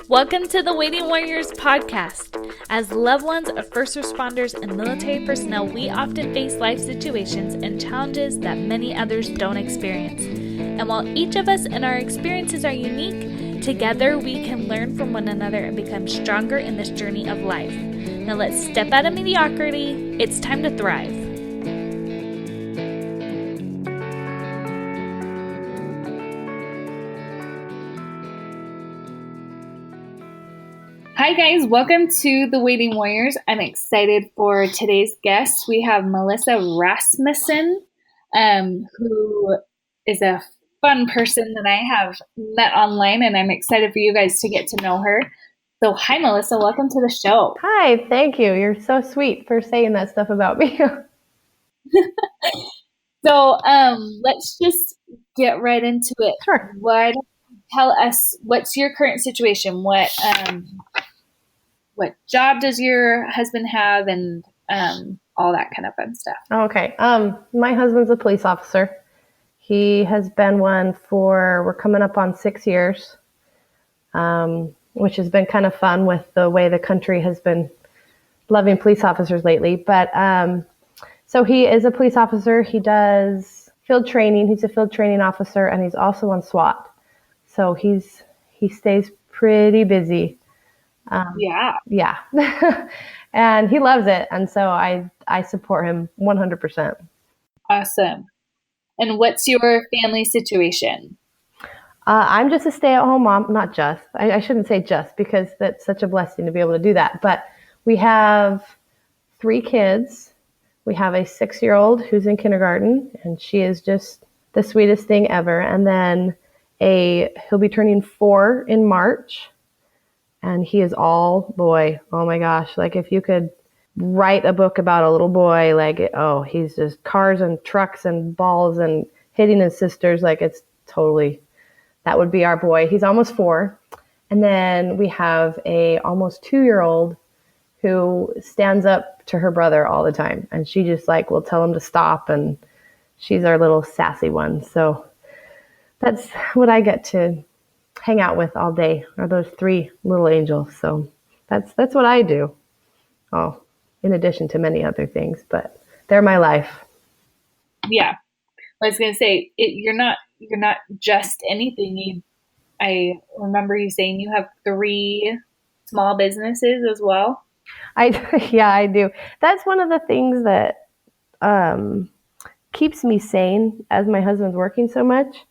Welcome to the Waiting Warriors podcast. As loved ones of first responders and military personnel, we often face life situations and challenges that many others don't experience. And while each of us and our experiences are unique, together we can learn from one another and become stronger in this journey of life. Now let's step out of mediocrity. It's time to thrive. Hi guys, welcome to the Waiting Warriors. I'm excited for today's guest. We have Melissa Rasmussen, who is a fun person that I have met online, and I'm excited for you guys to get to know her. So hi Melissa, welcome to the show. Hi, thank you. You're so sweet for saying that stuff about me. So let's just get right into it. Sure. Tell us, what's your current situation? What job does your husband have, and all that kind of fun stuff? Okay. My husband's a police officer. He has been one we're coming up on 6 years, which has been kind of fun with the way the country has been loving police officers lately. But so he is a police officer. He does field training. He's a field training officer, and he's also on SWAT. So he stays pretty busy. Yeah. And he loves it. And so I support him 100%. Awesome. And what's your family situation? I'm just a stay-at-home mom. Not just. I shouldn't say just, because that's such a blessing to be able to do that. But we have 3 kids. We have a 6-year-old who's in kindergarten, and she is just the sweetest thing ever. And then he'll be turning 4 in March. And he is all boy. Oh my gosh. Like if you could write a book about a little boy, he's just cars and trucks and balls and hitting his sisters. Like it's totally, that would be our boy. He's almost 4. And then we have a almost 2-year-old who stands up to her brother all the time. And she just will tell him to stop. And she's our little sassy one. So that's what I get to hang out with all day, are those 3 little angels. So that's what I do. Oh, in addition to many other things, but they're my life. Yeah, I was gonna say you're not just anything. I remember you saying you have 3 small businesses as well. I do. That's one of the things that keeps me sane as my husband's working so much.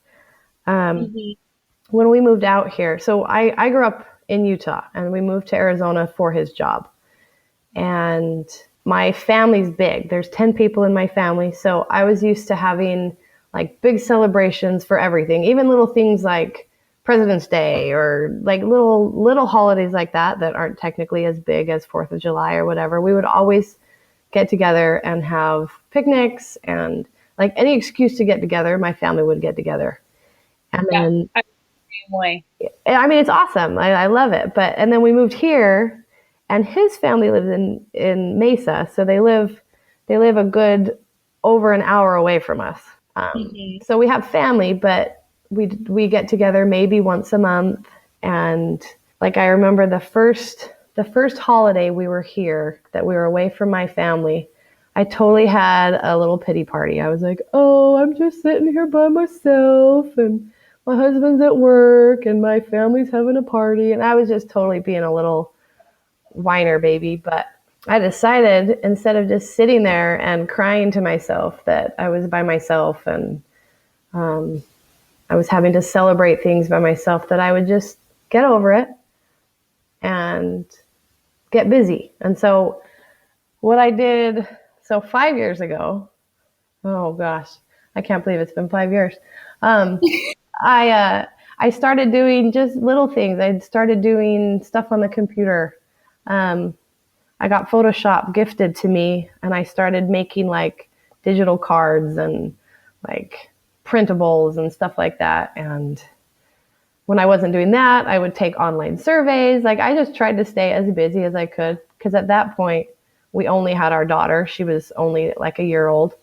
When we moved out here, so I grew up in Utah, and we moved to Arizona for his job. And my family's big. There's 10 people in my family. So I was used to having big celebrations for everything, even little things like President's Day or little holidays like that aren't technically as big as 4th of July or whatever. We would always get together and have picnics, and any excuse to get together, my family would get together. And then way. I mean, it's awesome. I love it. And then we moved here, and his family lives in Mesa. So they live a good over an hour away from us. So we have family, but we get together maybe once a month. And I remember the first holiday we were here, that we were away from my family, I totally had a little pity party. I was like, oh, I'm just sitting here by myself, and my husband's at work, and my family's having a party. And I was just totally being a little whiner baby. But I decided, instead of just sitting there and crying to myself that I was by myself and I was having to celebrate things by myself, that I would just get over it and get busy. And so what I did, 5 years ago, oh gosh, I can't believe it's been 5 years. I started doing just little things. I started doing stuff on the computer. I got Photoshop gifted to me, and I started making digital cards and printables and stuff like that. And when I wasn't doing that, I would take online surveys. I just tried to stay as busy as I could, because at that point we only had our daughter. She was only a year old.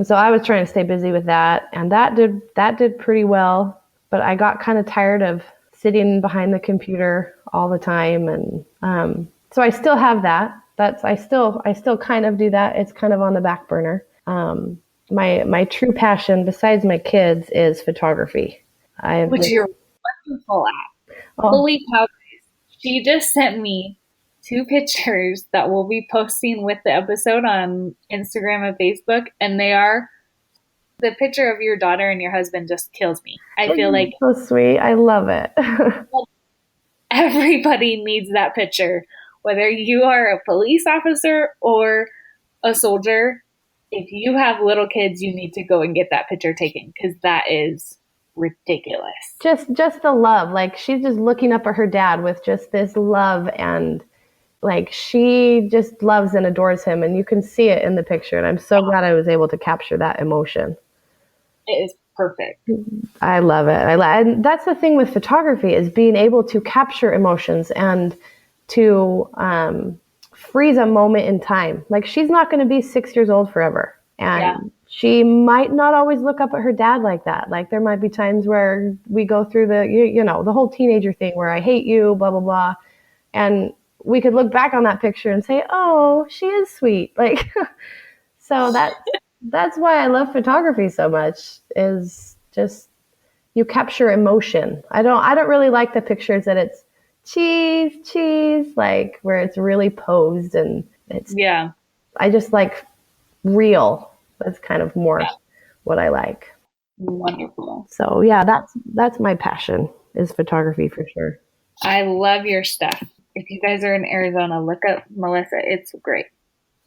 So I was trying to stay busy with that, and that did pretty well. But I got kind of tired of sitting behind the computer all the time. And so I still have that. I still kind of do that. It's kind of on the back burner. My true passion, besides my kids, is photography. Which you're wonderful at. Oh, Holy cow. She just sent me 2 pictures that we'll be posting with the episode on Instagram and Facebook. And they are the picture of your daughter and your husband just kills me. I feel like so sweet. I love it. everybody needs that picture, whether you are a police officer or a soldier. If you have little kids, you need to go and get that picture taken because that is ridiculous. Just the love. Like she's just looking up at her dad with just this love, and like she just loves and adores him, and you can see it in the picture. And I'm so glad I was able to capture that emotion. It is perfect. I love it. And that's the thing with photography, is being able to capture emotions and to freeze a moment in time. Like she's not going to be 6 years old forever. And she might not always look up at her dad like that. Like there might be times where we go through the whole teenager thing where I hate you, blah, blah, blah. And we could look back on that picture and say, oh, she is sweet. Like, so that's why I love photography so much, is just you capture emotion. I don't really like the pictures that it's cheese, like where it's really posed and it's, I just like real. That's kind of more what I like. Wonderful. So yeah, that's my passion, is photography for sure. I love your stuff. If you guys are in Arizona, look up Melissa. It's great.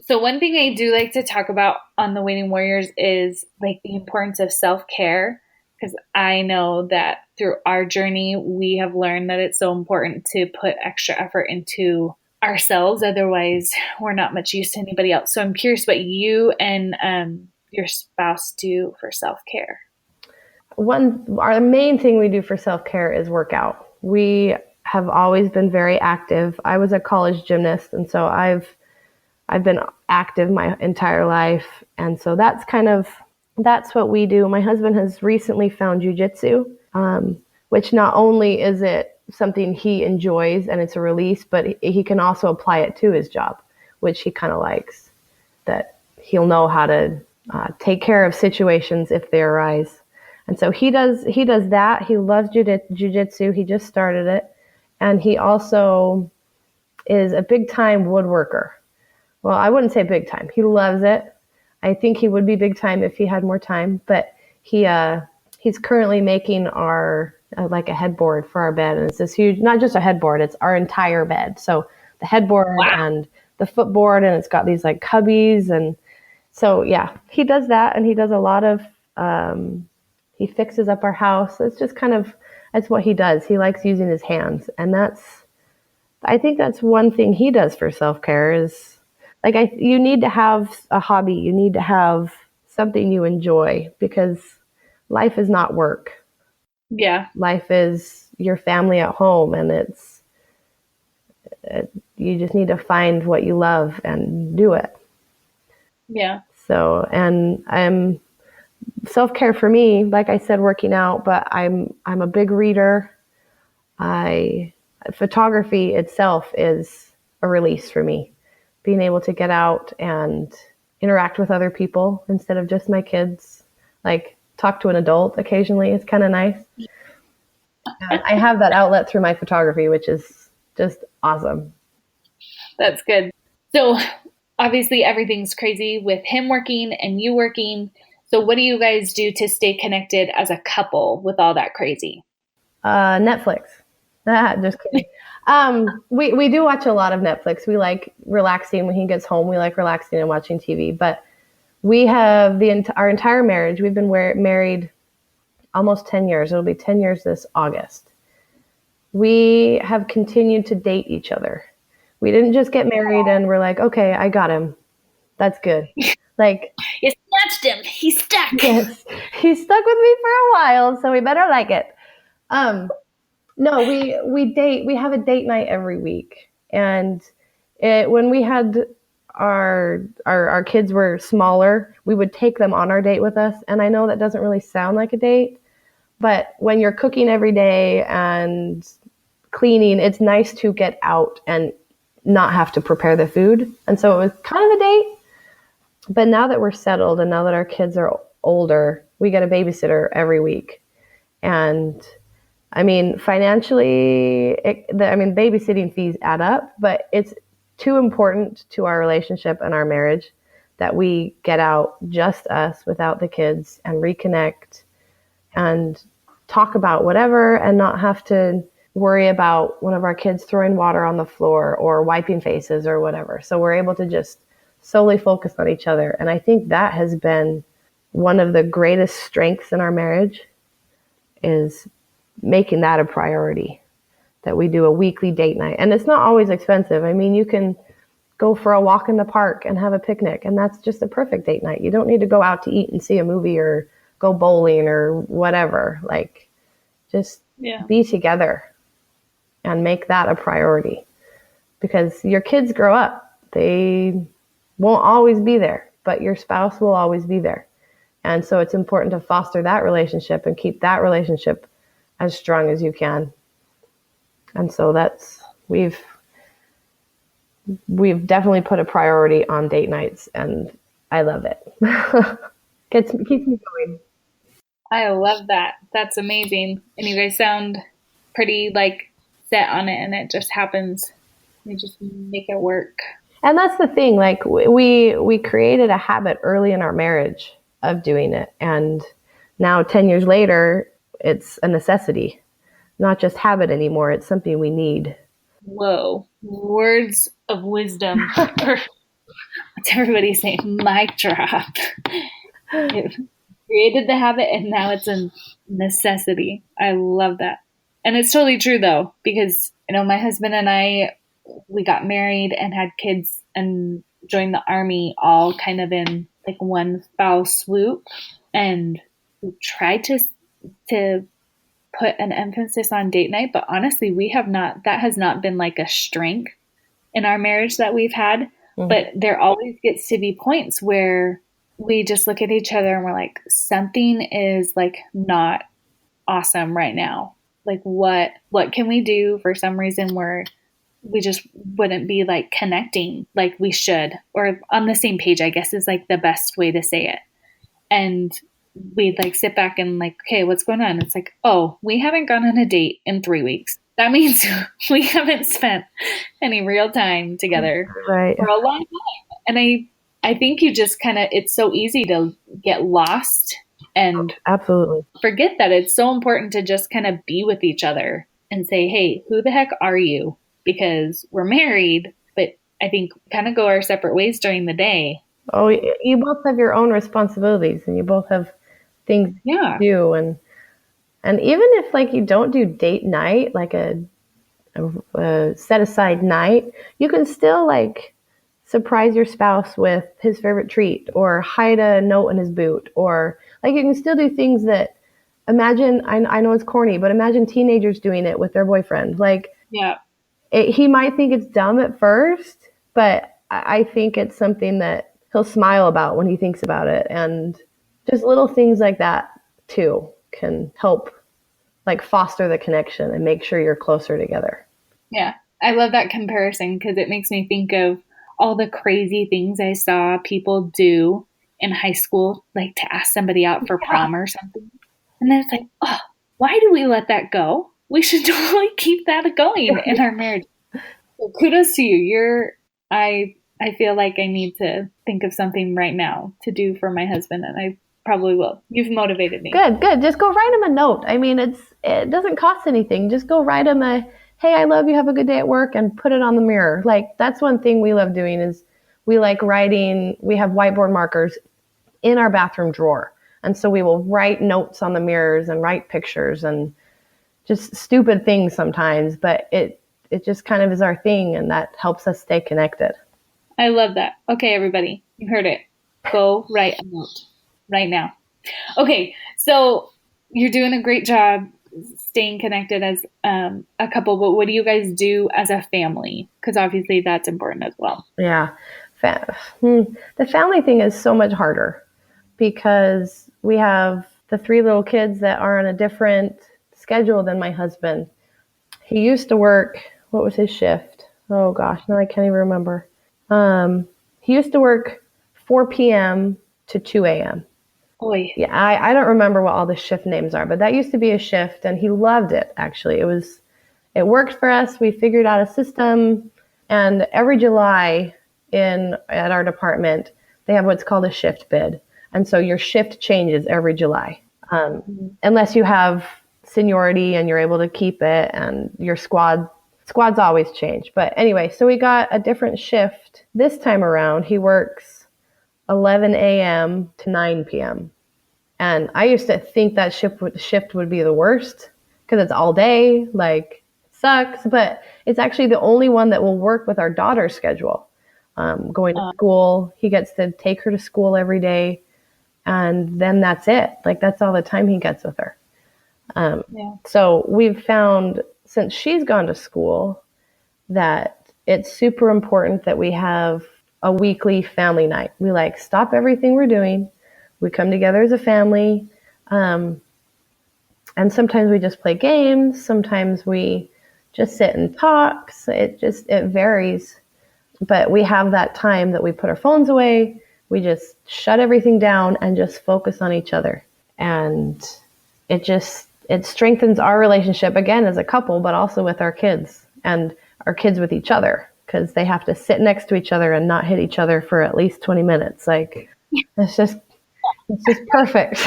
So one thing I do like to talk about on the Waiting Warriors is like the importance of self-care, because I know that through our journey, we have learned that it's so important to put extra effort into ourselves. Otherwise, we're not much use to anybody else. So I'm curious what you and your spouse do for self-care. Our main thing we do for self-care is workout. We have always been very active. I was a college gymnast, and so I've been active my entire life. And so that's what we do. My husband has recently found jujitsu, which not only is it something he enjoys and it's a release, but he can also apply it to his job, which he kind of likes, that he'll know how to take care of situations if they arise. And so he does that. He loves jujitsu. He just started it. And he also is a big time woodworker. Well, I wouldn't say big time. He loves it. I think he would be big time if he had more time, but he's currently making our like a headboard for our bed, and it's this huge, not just a headboard, it's our entire bed. So the headboard and the footboard, and it's got these like cubbies, and so yeah, he does that, and he does a lot of he fixes up our house. It's just that's what he does. He likes using his hands, and I think that's one thing he does for self-care is like you need to have a hobby. You need to have something you enjoy, because life is not work. Yeah. Life is your family at home, and you just need to find what you love and do it. Yeah. So, and self-care for me, like I said, working out, but I'm a big reader. Photography itself is a release for me. Being able to get out and interact with other people instead of just my kids, like talk to an adult occasionally is kind of nice. I have that outlet through my photography, which is just awesome. That's good. So obviously everything's crazy with him working and you working. So what do you guys do to stay connected as a couple with all that crazy? Netflix. Just kidding. We do watch a lot of Netflix. We like relaxing when he gets home. We like relaxing and watching TV. But we have our entire marriage. We've been married almost 10 years. It'll be 10 years this August. We have continued to date each other. We didn't just get married and we're like, okay, I got him. That's good. Like, you snatched him. He's stuck. Yes, he's stuck with me for a while, so we better like it. No, we date. We have a date night every week, and when we had our kids were smaller, we would take them on our date with us. And I know that doesn't really sound like a date, But when you're cooking every day and cleaning, it's nice to get out and not have to prepare the food. And so it was kind of a date. But now that we're settled and now that our kids are older, we get a babysitter every week. And I mean, financially, babysitting fees add up, but it's too important to our relationship and our marriage that we get out, just us, without the kids, and reconnect and talk about whatever and not have to worry about one of our kids throwing water on the floor or wiping faces or whatever. So we're able to just solely focus on each other. And I think that has been one of the greatest strengths in our marriage, is making that a priority, that we do a weekly date night. And it's not always expensive. I mean, you can go for a walk in the park and have a picnic, and that's just a perfect date night. You don't need to go out to eat and see a movie or go bowling or whatever. Like, just be together and make that a priority, because your kids grow up. They won't always be there, but your spouse will always be there. And so it's important to foster that relationship and keep that relationship as strong as you can. And so we've definitely put a priority on date nights, and I love it. Keeps me going. I love that. That's amazing. And you guys sound pretty like set on it, and it just happens. You just make it work. And that's the thing. Like, we created a habit early in our marriage of doing it, and now 10 years later, it's a necessity, not just habit anymore. It's something we need. Whoa. Words of wisdom. What's everybody saying? Mic drop. It created the habit, and now it's a necessity. I love that. And it's totally true, though, because, my husband and I, we got married and had kids and joined the Army all kind of in like one foul swoop. And we tried to put an emphasis on date night, but honestly, that has not been like a strength in our marriage that we've had. Mm-hmm. But there always gets to be points where we just look at each other and we're like, something is like not awesome right now. Like, what can we do for some reason where we just wouldn't be like connecting like we should, or on the same page, I guess, is like the best way to say it. And we'd like sit back and like, okay, what's going on? It's like, oh, we haven't gone on a date in 3 weeks. That means we haven't spent any real time together for a long time. And I think you just kind of, it's so easy to get lost and absolutely forget that it's so important to just kind of be with each other and say, hey, who the heck are you? Because we're married, but I think kind of go our separate ways during the day. Oh, you both have your own responsibilities, and you both have things to do. And even if like you don't do date night, like a set aside night, you can still like surprise your spouse with his favorite treat, or hide a note in his boot, or like you can still do things that, imagine, I know it's corny, but imagine teenagers doing it with their boyfriend. Like, he might think it's dumb at first, but I think it's something that he'll smile about when he thinks about it. And just little things like that too can help like foster the connection and make sure you're closer together. Yeah. I love that comparison, because it makes me think of all the crazy things I saw people do in high school, like to ask somebody out for prom or something. And then it's like, oh, why do we let that go? We should totally keep that going in our marriage. So kudos to you. I feel like I need to think of something right now to do for my husband, and I probably will. You've motivated me. Good. Just go write him a note. I mean, it doesn't cost anything. Just go write him a, hey, I love you, have a good day at work, and put it on the mirror. Like, that's one thing we love doing, is we like writing. We have whiteboard markers in our bathroom drawer. And so we will write notes on the mirrors and write pictures and just stupid things sometimes, but it just kind of is our thing, and that helps us stay connected. I love that. Okay, everybody, you heard it. Go write a note right now. Okay, so you're doing a great job staying connected as a couple, but what do you guys do as a family? Because obviously that's important as well. Yeah. The family thing is so much harder, because we have the three little kids that are on a different schedule than my husband. He used to work, what was his shift? Oh gosh, now I can't even remember. He used to work 4 p.m. to 2 a.m. Oy. Yeah, I don't remember what all the shift names are, but that used to be a shift, and he loved it, actually. It worked for us. We figured out a system, and every July at our department, they have what's called a shift bid. And so your shift changes every July, unless you have seniority and you're able to keep it, and your squads always change. But anyway, so we got a different shift this time around. He works 11 a.m. to 9 p.m. And I used to think that shift would be the worst because it's all day, like sucks. But it's actually the only one that will work with our daughter's schedule. Going to school, he gets to take her to school every day, and then that's it. Like that's all the time he gets with her. So we've found since she's gone to school that it's super important that we have a weekly family night. We like stop everything we're doing. We come together as a family. And sometimes we just play games. Sometimes we just sit and talk. So it varies. But we have that time that we put our phones away. We just shut everything down and just focus on each other. And it strengthens our relationship again as a couple, but also with our kids and our kids with each other, because they have to sit next to each other and not hit each other for at least 20 minutes. Like it's just perfect.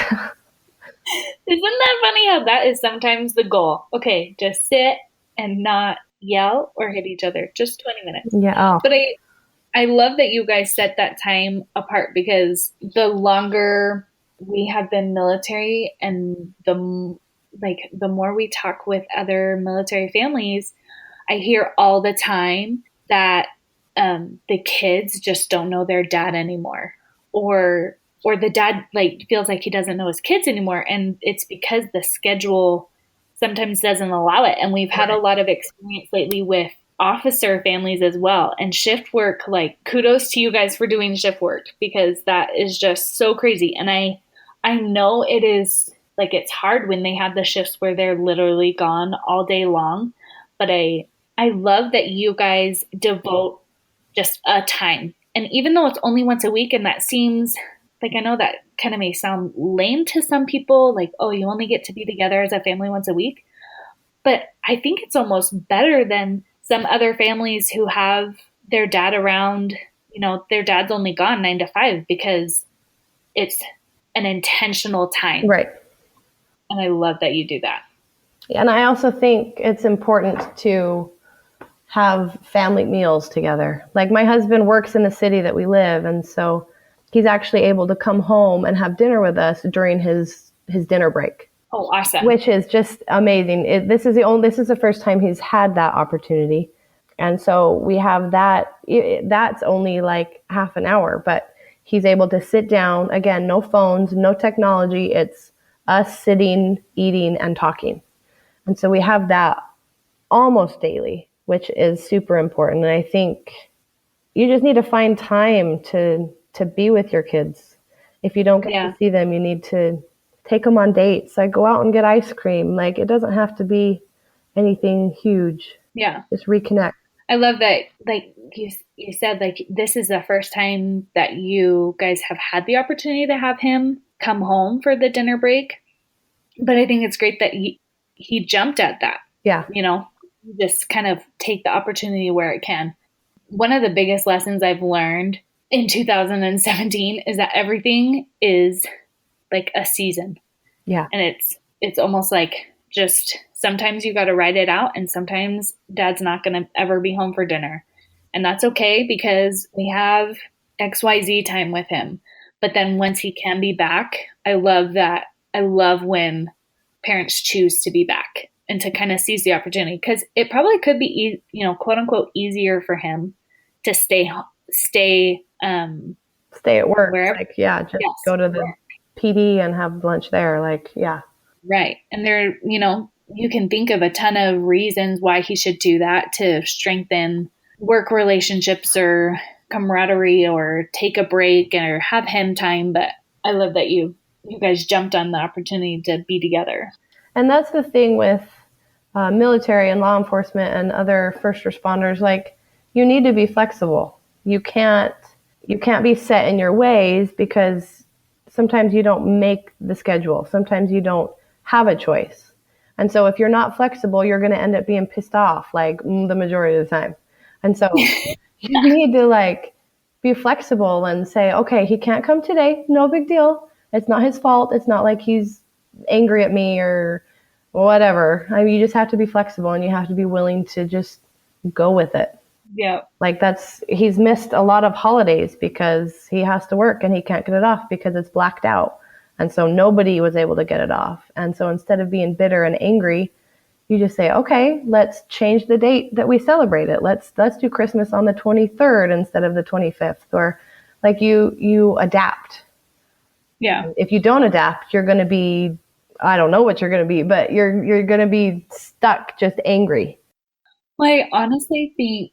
Isn't that funny how that is sometimes the goal? Okay, just sit and not yell or hit each other. Just 20 minutes. Yeah. Oh. But I love that you guys set that time apart, because the longer we have been military and the more we talk with other military families, I hear all the time that the kids just don't know their dad anymore, or the dad like feels like he doesn't know his kids anymore, and it's because the schedule sometimes doesn't allow it. And we've had a lot of experience lately with officer families as well, and shift work. Like kudos to you guys for doing shift work, because that is just so crazy. And I know it is, like, it's hard when they have the shifts where they're literally gone all day long, but I love that you guys devote just a time. And even though it's only once a week, and that seems like, I know that kind of may sound lame to some people, like, oh, you only get to be together as a family once a week. But I think it's almost better than some other families who have their dad around, their dad's only gone 9 to 5, because it's an intentional time. Right. And I love that you do that. And I also think it's important to have family meals together. Like my husband works in the city that we live, and so he's actually able to come home and have dinner with us during his dinner break. Oh, awesome. Which is just amazing. This is the first time he's had that opportunity. And so we have that. That's only like half an hour, but he's able to sit down, again, no phones, no technology. It's us sitting, eating, and talking. And so we have that almost daily, which is super important. And I think you just need to find time to be with your kids. If you don't get to see them, you need to take them on dates. Like go out and get ice cream. Like it doesn't have to be anything huge. Yeah. Just reconnect. I love that. Like you said, like this is the first time that you guys have had the opportunity to have him come home for the dinner break. But I think it's great that he jumped at that. Yeah. Just kind of take the opportunity where it can. One of the biggest lessons I've learned in 2017 is that everything is like a season. Yeah. And it's almost like just sometimes you got to ride it out, and sometimes dad's not going to ever be home for dinner. And that's okay, because we have XYZ time with him. But then once he can be back, I love that. I love when parents choose to be back and to kind of seize the opportunity, because it probably could be, quote unquote, easier for him to stay at work. Wherever. Like, just go to the PD and have lunch there. Like, yeah. Right. And there, you can think of a ton of reasons why he should do that to strengthen work relationships or camaraderie, or take a break or have him time. But I love that you you guys jumped on the opportunity to be together. And that's the thing with military and law enforcement and other first responders. Like, you need to be flexible. You can't be set in your ways, because sometimes you don't make the schedule. Sometimes you don't have a choice. And so if you're not flexible, you're going to end up being pissed off like the majority of the time. And so you need to like be flexible and say, okay, he can't come today. No big deal. It's not his fault. It's not like he's angry at me or whatever. I mean, you just have to be flexible, and you have to be willing to just go with it. Yeah. Like, he's missed a lot of holidays because he has to work and he can't get it off because it's blacked out. And so nobody was able to get it off. And so instead of being bitter and angry, you just say, okay, let's change the date that we celebrate it. Let's do Christmas on the 23rd instead of the 25th. Or like, you adapt. Yeah. If you don't adapt, you're going to be, I don't know what you're going to be, but you're going to be stuck just angry. Well, I honestly think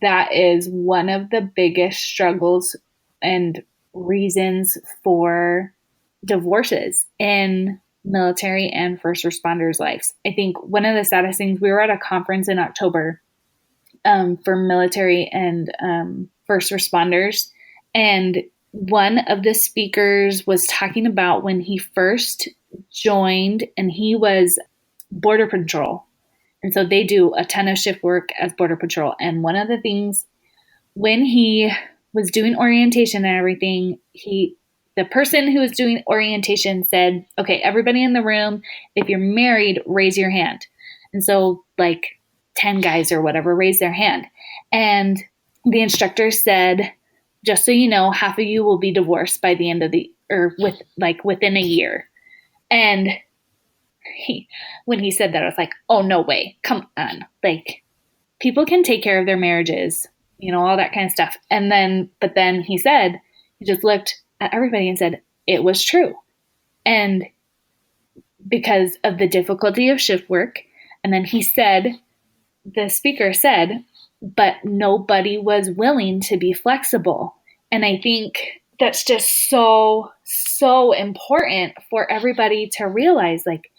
that is one of the biggest struggles and reasons for divorces in military and first responders' lives. I think one of the saddest things, we were at a conference in October for military and first responders, and one of the speakers was talking about when he first joined, and he was Border Patrol. And so they do a ton of shift work as Border Patrol. And one of the things, when he was doing orientation and everything, the person who was doing orientation said, okay, everybody in the room, if you're married, raise your hand. And so like 10 guys or whatever raised their hand. And the instructor said, just so you know, half of you will be divorced by the end of within a year. And when he said that, I was like, oh, no way. Come on. Like, people can take care of their marriages, all that kind of stuff. But then he said, he just looked at everybody and said, it was true. And because of the difficulty of shift work. And then the speaker said, but nobody was willing to be flexible. And I think that's just so, so important for everybody to realize, like,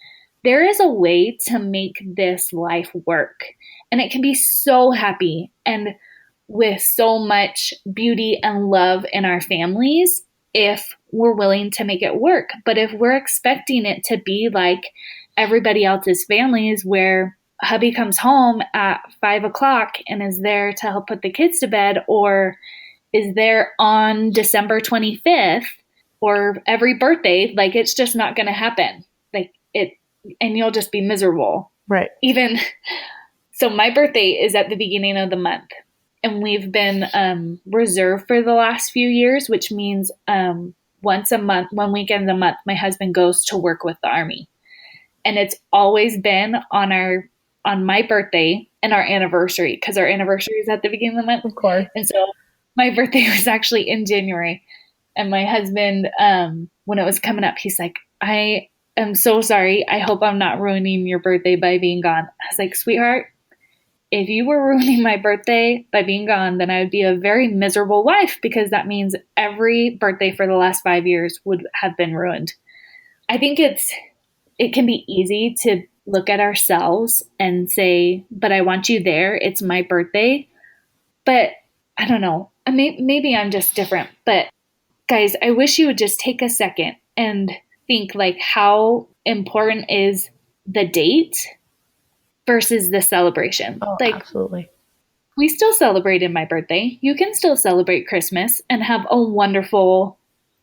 there is a way to make this life work. And it can be so happy and with so much beauty and love in our families if we're willing to make it work. But if we're expecting it to be like everybody else's families, where hubby comes home at 5:00 and is there to help put the kids to bed, or is there on December 25th or every birthday, like, it's just not going to happen. And you'll just be miserable. Right. So my birthday is at the beginning of the month, and we've been reserved for the last few years, which means once a month, one weekend a month, my husband goes to work with the Army. And it's always been on my birthday and our anniversary, because our anniversary is at the beginning of the month. Of course. And so my birthday was actually in January. And my husband, when it was coming up, he's like, I'm so sorry. I hope I'm not ruining your birthday by being gone. I was like, sweetheart, if you were ruining my birthday by being gone, then I would be a very miserable wife, because that means every birthday for the last 5 years would have been ruined. I think it can be easy to look at ourselves and say, but I want you there. It's my birthday. But I don't know. Maybe I'm just different. But guys, I wish you would just take a second and think, like, how important is the date versus the celebration. Oh, like, absolutely. We still celebrated my birthday. You can still celebrate Christmas and have a wonderful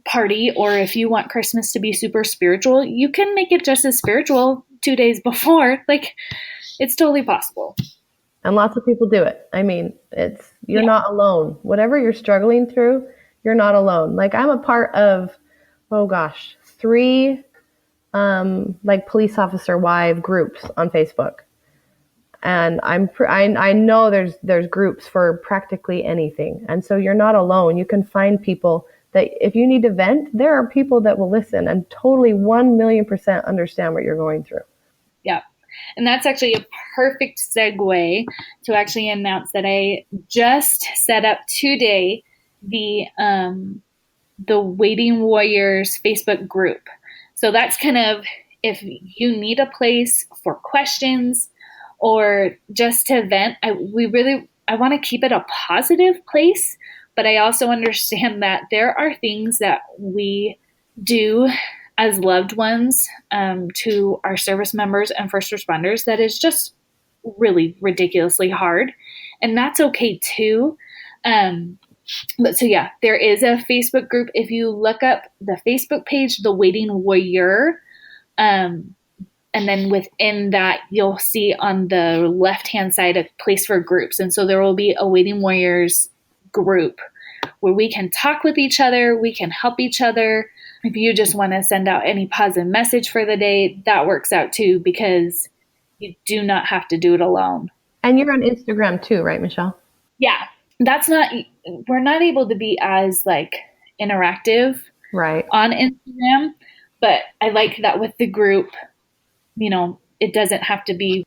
party. Or if you want Christmas to be super spiritual, you can make it just as spiritual 2 days before. Like, it's totally possible. And lots of people do it. I mean, you're not alone. Whatever you're struggling through, you're not alone. Like, I'm a part of, 3 like police officer wife groups on Facebook. And I know there's groups for practically anything. And so you're not alone. You can find people that if you need to vent, there are people that will listen and totally 1,000,000% understand what you're going through. Yeah. And that's actually a perfect segue to actually announce that I just set up today the the Waiting Warriors Facebook group. So that's kind of if you need a place for questions or just to vent. I want to keep it a positive place, but I also understand that there are things that we do as loved ones to our service members and first responders that is just really ridiculously hard, and that's okay too. But so yeah, there is a Facebook group. If you look up the Facebook page, The Waiting Warrior, and then within that, you'll see on the left-hand side a place for groups. And so there will be a Waiting Warriors group where we can talk with each other, we can help each other. If you just want to send out any positive message for the day, that works out too, because you do not have to do it alone. And you're on Instagram too, right, Michelle? Yeah. We're not able to be as like interactive right on Instagram, but I like that with the group, it doesn't have to be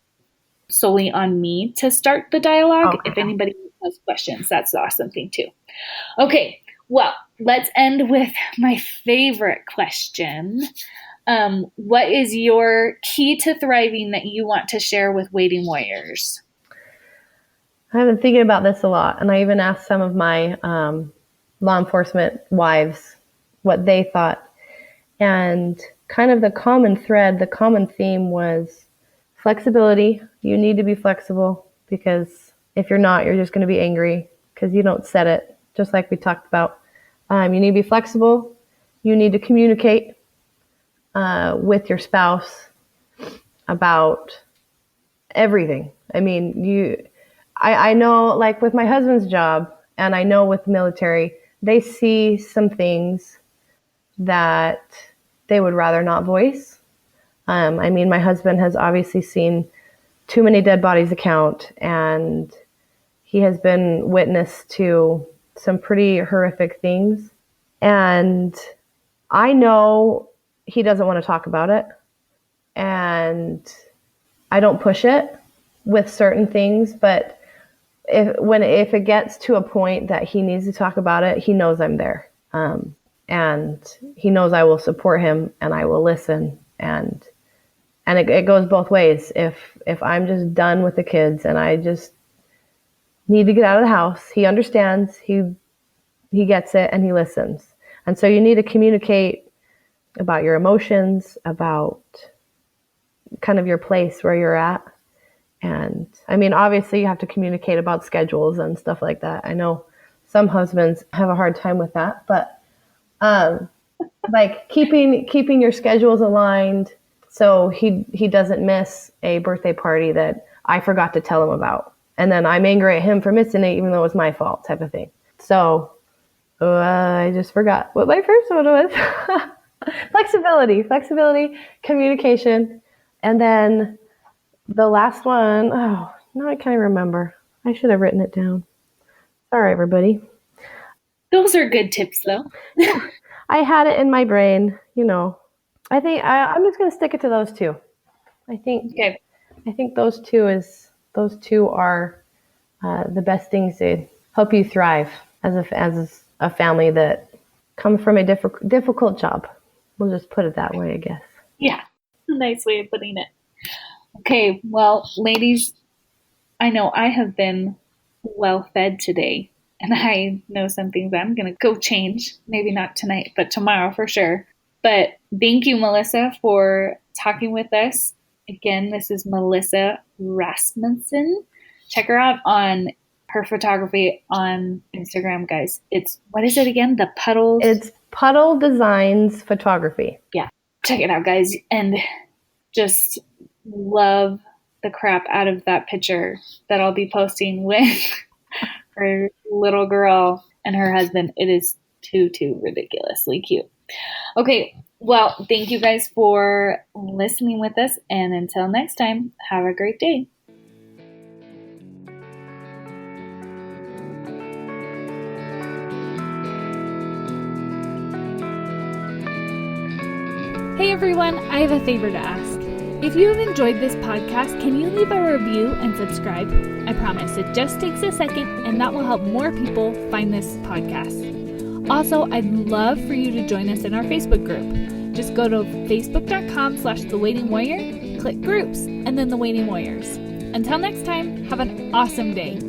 solely on me to start the dialogue. Okay. If anybody has questions, that's the awesome thing too. Okay. Well, let's end with my favorite question. What is your key to thriving that you want to share with Waiting Warriors? I've been thinking about this a lot, and I even asked some of my law enforcement wives what they thought. And kind of the common thread, the common theme was flexibility. You need to be flexible, because if you're not, you're just going to be angry because you don't set it, just like we talked about. You need to be flexible. You need to communicate with your spouse about everything. I mean, I know, like with my husband's job, and I know with the military, they see some things that they would rather not voice. I mean, my husband has obviously seen too many dead bodies to count, and he has been witness to some pretty horrific things. And I know he doesn't want to talk about it, and I don't push it with certain things, but if it gets to a point that he needs to talk about it, he knows I'm there. And he knows I will support him and I will listen. And it goes both ways. If I'm just done with the kids and I just need to get out of the house, he understands, he gets it, and he listens. And so you need to communicate about your emotions, about kind of your place where you're at. And I mean, obviously you have to communicate about schedules and stuff like that. I know some husbands have a hard time with that, but like keeping your schedules aligned so he doesn't miss a birthday party that I forgot to tell him about. And then I'm angry at him for missing it, even though it was my fault, type of thing. So I just forgot what my first one was. Flexibility, communication. And then the last one, oh, no, I can't remember. I should have written it down. Sorry, everybody. Those are good tips, though. I had it in my brain, I think I'm just going to stick it to those two. I think those two are the best things to help you thrive as a family that comes from a difficult job. We'll just put it that way, I guess. Yeah, a nice way of putting it. Okay, well, ladies, I know I have been well fed today, and I know some things I'm going to go change. Maybe not tonight, but tomorrow for sure. But thank you, Melissa, for talking with us. Again, this is Melissa Rasmussen. Check her out on her photography on Instagram, guys. What is it again? The Puddles? It's Puddle Designs Photography. Yeah. Check it out, guys. And just love the crap out of that picture that I'll be posting with her little girl and her husband. It is too ridiculously cute. Okay, well, thank you guys for listening with us, and until next time, have a great day. Hey everyone, I have a favor to ask. If you have enjoyed this podcast, can you leave a review and subscribe? I promise it just takes a second, and that will help more people find this podcast. Also, I'd love for you to join us in our Facebook group. Just go to facebook.com/thewaitingwarrior, click groups, and then The Waiting Warriors. Until next time, have an awesome day.